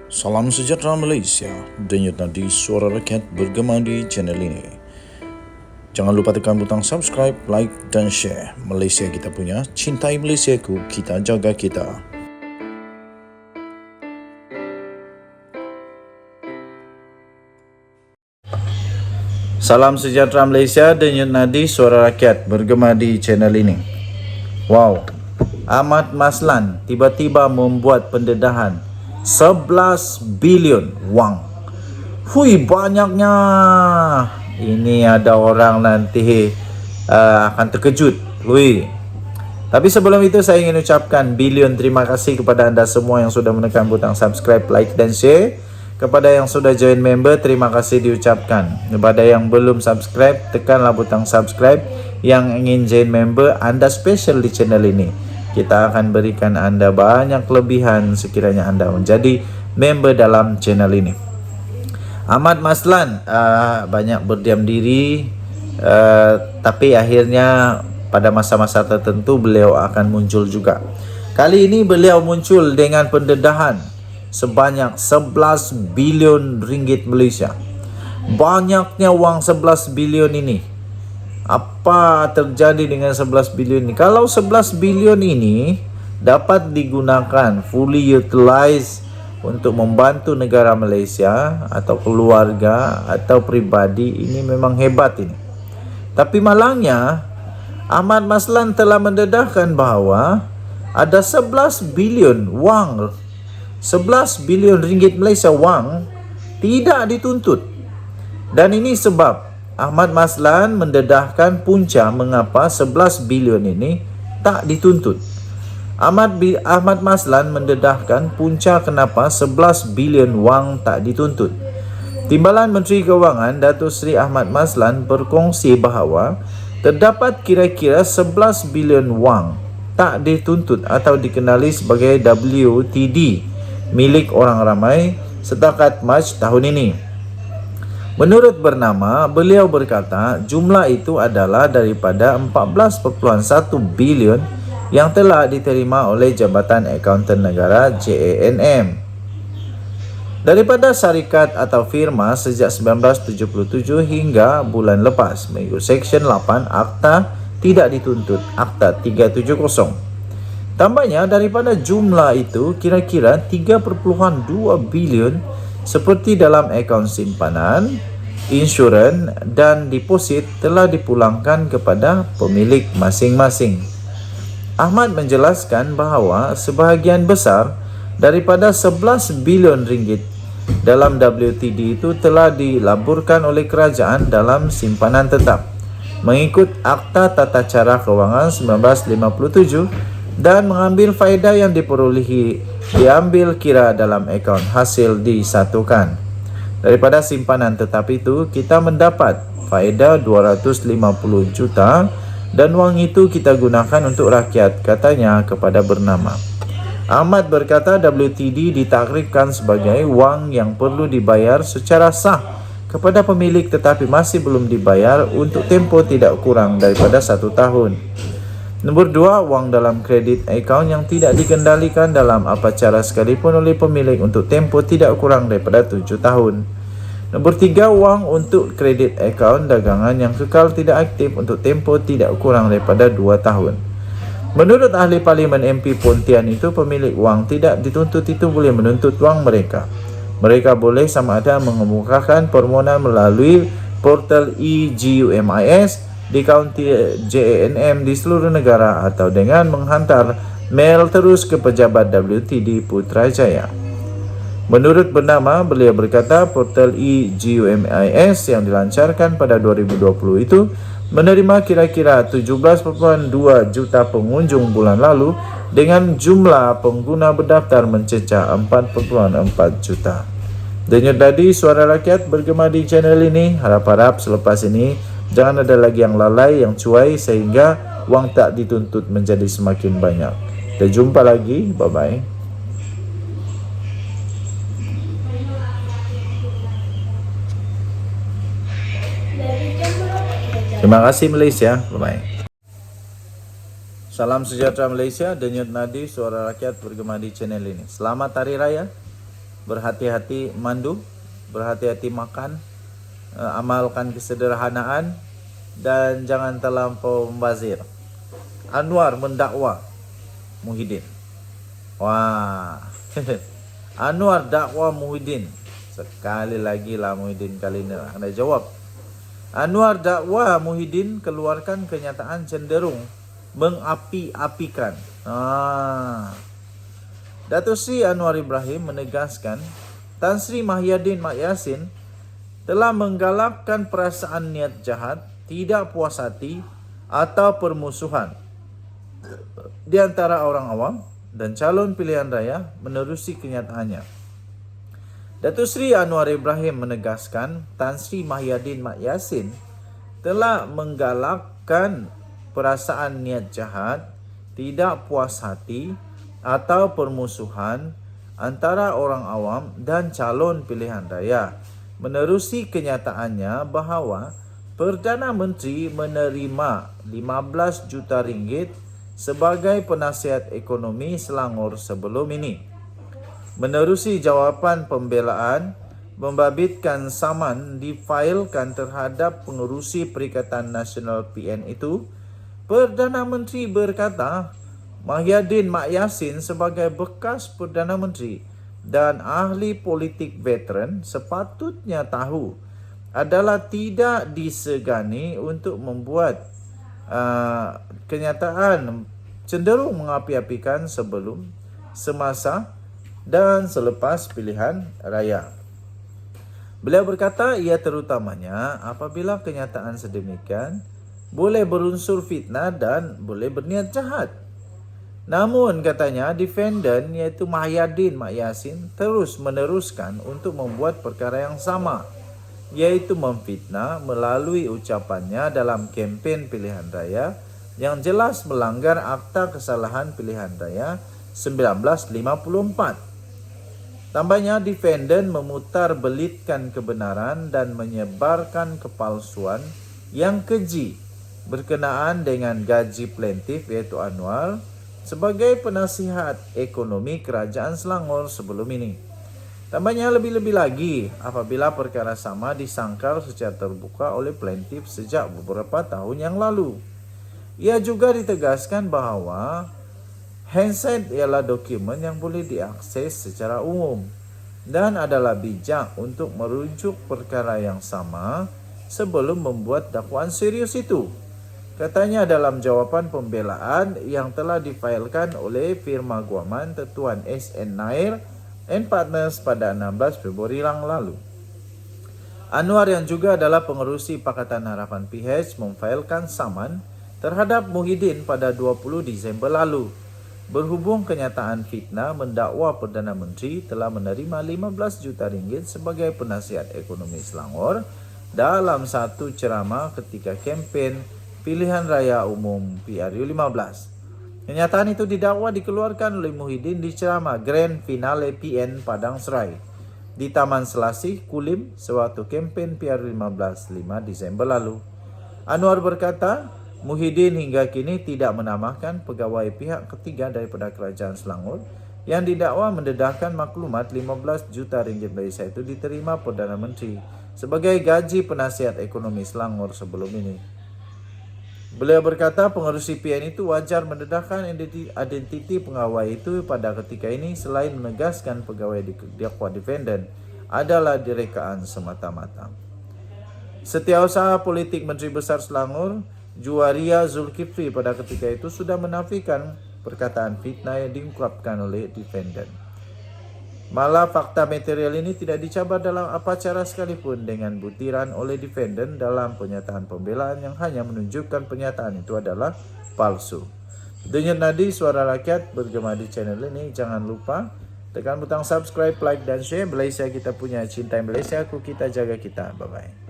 Salam sejahtera Malaysia, denyut nadi suara rakyat bergema di channel ini. Jangan lupa tekan butang subscribe, like dan share. Malaysia kita punya, cintai Malaysiaku, kita jaga kita. Salam sejahtera Malaysia, denyut nadi suara rakyat bergema di channel ini. Wow, Ahmad Maslan tiba-tiba membuat pendedahan 11 bilion wang. Hui, banyaknya. Ini ada orang nanti akan terkejut. Hui. Tapi sebelum itu saya ingin ucapkan bilion terima kasih kepada anda semua yang sudah menekan butang subscribe, like dan share. Kepada yang sudah join member, terima kasih diucapkan. Kepada yang belum subscribe, tekanlah butang subscribe. Yang ingin join member, anda special di channel ini. Kita akan berikan anda banyak kelebihan sekiranya anda menjadi member dalam channel ini. Ahmad Maslan banyak berdiam diri, tapi akhirnya pada masa-masa tertentu beliau akan muncul juga. Kali ini beliau muncul dengan pendedahan sebanyak 11 bilion ringgit Malaysia. Banyaknya wang 11 bilion ini. Apa terjadi dengan 11 bilion ini? Kalau 11 bilion ini dapat digunakan fully utilized untuk membantu negara Malaysia atau keluarga atau pribadi, ini memang hebat ini. Tapi malangnya Ahmad Maslan telah mendedahkan bahawa ada 11 bilion wang, 11 bilion ringgit Malaysia wang tidak dituntut. Dan ini sebab Ahmad Maslan mendedahkan punca mengapa 11 bilion ini tak dituntut. Ahmad Maslan mendedahkan punca kenapa 11 bilion wang tak dituntut. Timbalan Menteri Kewangan Datuk Seri Ahmad Maslan berkongsi bahawa terdapat kira-kira 11 bilion wang tak dituntut atau dikenali sebagai WTD milik orang ramai setakat Mac tahun ini. Menurut Bernama, beliau berkata jumlah itu adalah daripada 14.1 bilion yang telah diterima oleh Jabatan Akaunten Negara JANM daripada syarikat atau firma sejak 1977 hingga bulan lepas mengikut Seksyen 8 Akta Tidak Dituntut Akta 370. Tambahnya, daripada jumlah itu kira-kira 3.2 bilion seperti dalam akaun simpanan, insurans dan deposit telah dipulangkan kepada pemilik masing-masing. Ahmad menjelaskan bahawa sebahagian besar daripada 11 bilion ringgit dalam WTD itu telah dilaburkan oleh kerajaan dalam simpanan tetap mengikut Akta Tata Cara Kewangan 1957 dan mengambil faedah yang diperolehi diambil kira dalam akaun hasil disatukan. Daripada simpanan tetap itu kita mendapat faedah 250 juta dan wang itu kita gunakan untuk rakyat, katanya kepada Bernama. Ahmad berkata WTD ditakrifkan sebagai wang yang perlu dibayar secara sah kepada pemilik tetapi masih belum dibayar untuk tempoh tidak kurang daripada 1 tahun. Nombor 2, wang dalam kredit akaun yang tidak dikendalikan dalam apa cara sekalipun oleh pemilik untuk tempoh tidak kurang daripada 7 tahun. Nombor 3, wang untuk kredit akaun dagangan yang kekal tidak aktif untuk tempoh tidak kurang daripada 2 tahun. Menurut ahli Parlimen MP Pontian itu, pemilik wang tidak dituntut itu boleh menuntut wang mereka. Mereka boleh sama ada mengemukakan permohonan melalui portal eGUMIS di kaunti JANM di seluruh negara atau dengan menghantar mail terus ke pejabat WTD Putrajaya. Menurut Bernama, beliau berkata portal eGUMIS yang dilancarkan pada 2020 itu menerima kira-kira 17.2 juta pengunjung bulan lalu dengan jumlah pengguna berdaftar mencecah 4.4 juta. Denyut nadi suara rakyat bergema di channel ini. Harap-harap selepas ini jangan ada lagi yang lalai, yang cuai sehingga wang tak dituntut menjadi semakin banyak. Kita jumpa lagi. Bye-bye. Terima kasih Malaysia. Bye-bye. Salam sejahtera Malaysia, denyut nadi suara rakyat bergema di channel ini. Selamat Hari Raya. berhati-hati mandu, berhati-hati makan, amalkan kesederhanaan, dan jangan terlampau membazir. Anwar mendakwa Muhyiddin. Wah, Anwar dakwa Muhyiddin. Sekali lagi lah Muhyiddin kali ini lah anda jawab. Anwar dakwa Muhyiddin keluarkan kenyataan cenderung mengapi-apikan. Datuk Seri Anwar Ibrahim menegaskan Tan Sri Mahyadin Mat Yassin telah menggalakkan perasaan niat jahat, tidak puas hati atau permusuhan di antara orang awam dan calon pilihan raya menerusi kenyataannya. Datuk Seri Anwar Ibrahim menegaskan Tan Sri Mahyadin Mat Yassin telah menggalakkan perasaan niat jahat, tidak puas hati atau permusuhan antara orang awam dan calon pilihan raya menerusi kenyataannya bahawa Perdana Menteri menerima 15 juta ringgit sebagai penasihat ekonomi Selangor sebelum ini. Menerusi jawapan pembelaan, membabitkan saman difailkan terhadap pengerusi Perikatan Nasional PN itu, Perdana Menteri berkata, Mahyadin Mat Yassin sebagai bekas Perdana Menteri dan ahli politik veteran sepatutnya tahu adalah tidak disegani untuk membuat kenyataan cenderung mengapi-apikan sebelum, semasa dan selepas pilihan raya. Beliau berkata ia terutamanya apabila kenyataan sedemikian boleh berunsur fitnah dan boleh berniat jahat. Namun katanya defendant iaitu Mahyadin Mat Yassin terus meneruskan untuk membuat perkara yang sama, iaitu memfitnah melalui ucapannya dalam kempen pilihan raya yang jelas melanggar Akta Kesalahan Pilihan Raya 1954. Tambahnya, defendant memutar belitkan kebenaran dan menyebarkan kepalsuan yang keji berkenaan dengan gaji plaintiff iaitu Anwar sebagai penasihat ekonomi Kerajaan Selangor sebelum ini. Tambahnya lebih-lebih lagi apabila perkara sama disangkal secara terbuka oleh plaintiff sejak beberapa tahun yang lalu. Ia juga ditegaskan bahawa handset ialah dokumen yang boleh diakses secara umum dan adalah bijak untuk merujuk perkara yang sama sebelum membuat dakwaan serius itu. Katanya dalam jawapan pembelaan yang telah difailkan oleh firma guaman Tetuan SN Nair and Partners pada 16 Februari yang lalu. Anwar yang juga adalah pengerusi Pakatan Harapan PH memfailkan saman terhadap Muhyiddin pada 20 Disember lalu. Berhubung kenyataan fitnah mendakwa Perdana Menteri telah menerima 15 juta ringgit sebagai penasihat ekonomi Selangor dalam satu ceramah ketika kempen Pilihan Raya Umum PRU 15. Kenyataan itu didakwa dikeluarkan oleh Muhyiddin di ceramah Grand Finale PN Padang Serai di Taman Selasih, Kulim sewaktu kempen PRU 15 5 Desember lalu. Anwar berkata, Muhyiddin hingga kini tidak menamakan pegawai pihak ketiga daripada Kerajaan Selangor yang didakwa mendedahkan maklumat 15 juta ringgit Malaysia itu diterima Perdana Menteri sebagai gaji penasihat ekonomi Selangor sebelum ini. Beliau berkata pengerusi PN itu wajar mendedahkan identiti pegawai itu pada ketika ini selain menegaskan pegawai didakwa defendant adalah direkaan semata-mata. Setiausaha politik Menteri Besar Selangor, Juwaria Zulkifli pada ketika itu sudah menafikan perkataan fitnah yang diungkapkan oleh defendant. Malah fakta material ini tidak dicabar dalam apa cara sekalipun dengan butiran oleh defendant dalam pernyataan pembelaan yang hanya menunjukkan pernyataan itu adalah palsu. Denyut nadi suara rakyat bergema di channel ini. Jangan lupa tekan butang subscribe, like dan share. Malaysia kita punya, cintai Malaysia, aku kita jaga kita. Bye-bye.